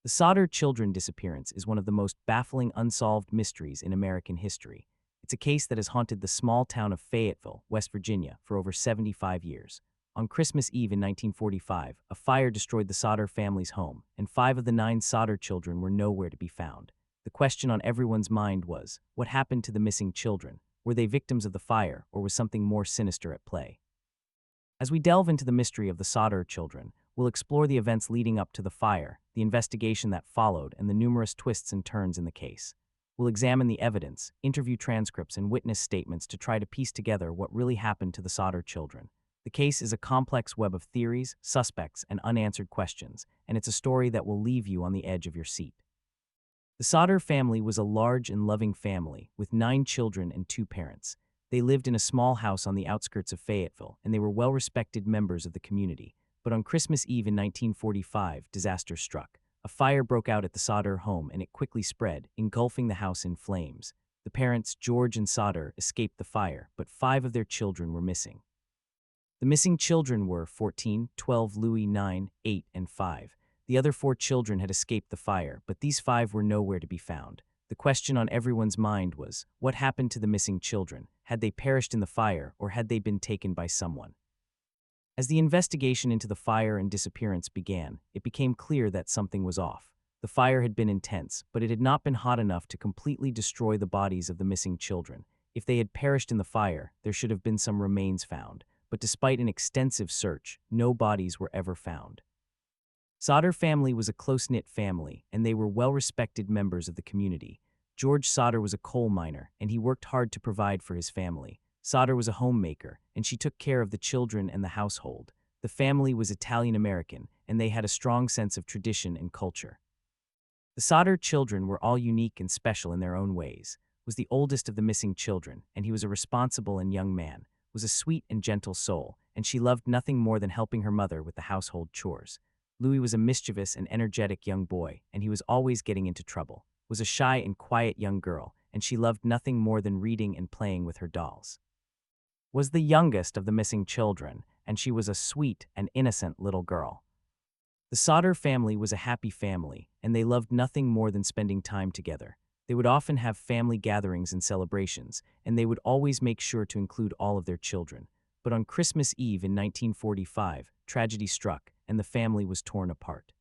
The Sodder children disappearance is one of the most baffling unsolved mysteries in American history. It's a case that has haunted the small town of Fayetteville, West Virginia, for over 75 years. On Christmas Eve in 1945, a fire destroyed the Sodder family's home, and 5 of the 9 Sodder children were nowhere to be found. The question on everyone's mind was, what happened to the missing children? Were they victims of the fire, or was something more sinister at play? As we delve into the mystery of the Sodder children, we'll explore the events leading up to the fire, the investigation that followed, and the numerous twists and turns in the case. We'll examine the evidence, interview transcripts, and witness statements to try to piece together what really happened to the Sodder children. The case is a complex web of theories, suspects, and unanswered questions, and it's a story that will leave you on the edge of your seat. The Sodder family was a large and loving family, with 9 children and 2 parents. They lived in a small house on the outskirts of Fayetteville, and they were well-respected members of the community. But on Christmas Eve in 1945, disaster struck. A fire broke out at the Sodder home, and it quickly spread, engulfing the house in flames. The parents, George and Sodder, escaped the fire, but 5 of their children were missing. The missing children were 14, 12, Louis, 9, 8, and 5. The other 4 children had escaped the fire, but these 5 were nowhere to be found. The question on everyone's mind was, what happened to the missing children? Had they perished in the fire, or had they been taken by someone? As the investigation into the fire and disappearance began, it became clear that something was off. The fire had been intense, but it had not been hot enough to completely destroy the bodies of the missing children. If they had perished in the fire, there should have been some remains found, but despite an extensive search, no bodies were ever found. Sodder family was a close-knit family, and they were well-respected members of the community. George Sodder was a coal miner, and he worked hard to provide for his family. Sodder was a homemaker, and she took care of the children and the household. The family was Italian-American, and they had a strong sense of tradition and culture. The Sodder children were all unique and special in their own ways. Was the oldest of the missing children, and he was a responsible and young man, was a sweet and gentle soul, and she loved nothing more than helping her mother with the household chores. Louis was a mischievous and energetic young boy, and he was always getting into trouble. Was a shy and quiet young girl, and she loved nothing more than reading and playing with her dolls. Was the youngest of the missing children, and she was a sweet and innocent little girl. The Sodder family was a happy family, and they loved nothing more than spending time together. They would often have family gatherings and celebrations, and they would always make sure to include all of their children. But on Christmas Eve in 1945, tragedy struck, and the family was torn apart.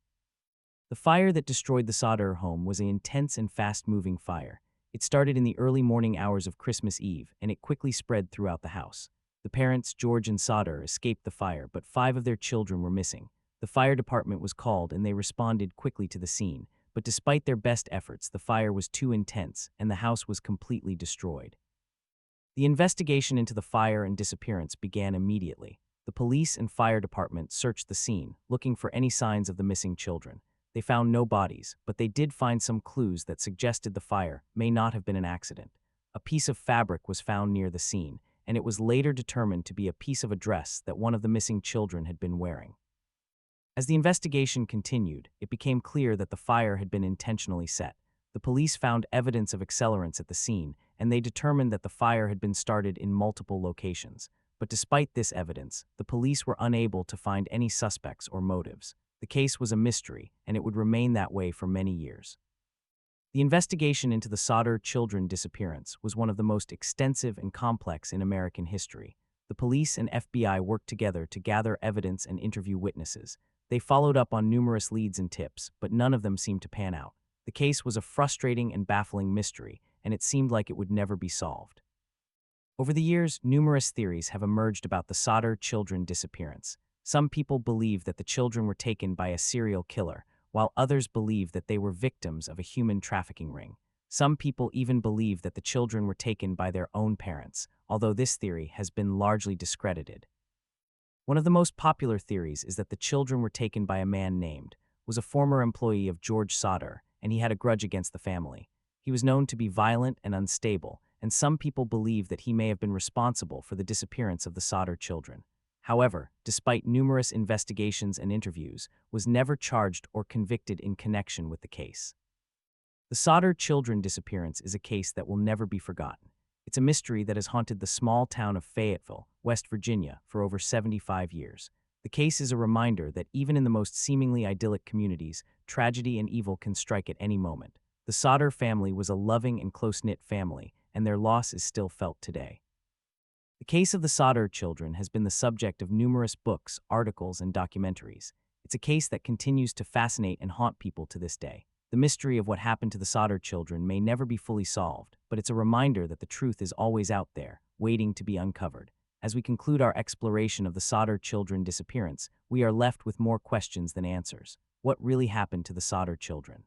The fire that destroyed the Sodder home was an intense and fast-moving fire. It started in the early morning hours of Christmas Eve, and it quickly spread throughout the house. The parents, George and Sodder, escaped the fire, but 5 of their children were missing. The fire department was called, and they responded quickly to the scene. But despite their best efforts, the fire was too intense, and the house was completely destroyed. The investigation into the fire and disappearance began immediately. The police and fire department searched the scene, looking for any signs of the missing children. They found no bodies, but they did find some clues that suggested the fire may not have been an accident. A piece of fabric was found near the scene, and it was later determined to be a piece of a dress that one of the missing children had been wearing. As the investigation continued, it became clear that the fire had been intentionally set. The police found evidence of accelerants at the scene, and they determined that the fire had been started in multiple locations. But despite this evidence, the police were unable to find any suspects or motives. The case was a mystery, and it would remain that way for many years. The investigation into the Sodder children disappearance was one of the most extensive and complex in American history. The police and FBI worked together to gather evidence and interview witnesses. They followed up on numerous leads and tips, but none of them seemed to pan out. The case was a frustrating and baffling mystery, and it seemed like it would never be solved. Over the years, numerous theories have emerged about the Sodder children disappearance. Some people believe that the children were taken by a serial killer, while others believe that they were victims of a human trafficking ring. Some people even believe that the children were taken by their own parents, although this theory has been largely discredited. One of the most popular theories is that the children were taken by a man named, was a former employee of George Sodder, and he had a grudge against the family. He was known to be violent and unstable, and some people believe that he may have been responsible for the disappearance of the Sodder children. However, despite numerous investigations and interviews, was never charged or convicted in connection with the case. The Sodder children disappearance is a case that will never be forgotten. It's a mystery that has haunted the small town of Fayetteville, West Virginia, for over 75 years. The case is a reminder that even in the most seemingly idyllic communities, tragedy and evil can strike at any moment. The Sodder family was a loving and close-knit family, and their loss is still felt today. The case of the Sodder children has been the subject of numerous books, articles, and documentaries. It's a case that continues to fascinate and haunt people to this day. The mystery of what happened to the Sodder children may never be fully solved, but it's a reminder that the truth is always out there, waiting to be uncovered. As we conclude our exploration of the Sodder children disappearance, we are left with more questions than answers. What really happened to the Sodder children?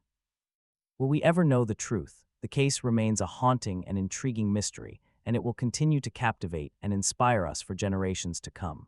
Will we ever know the truth? The case remains a haunting and intriguing mystery, and it will continue to captivate and inspire us for generations to come.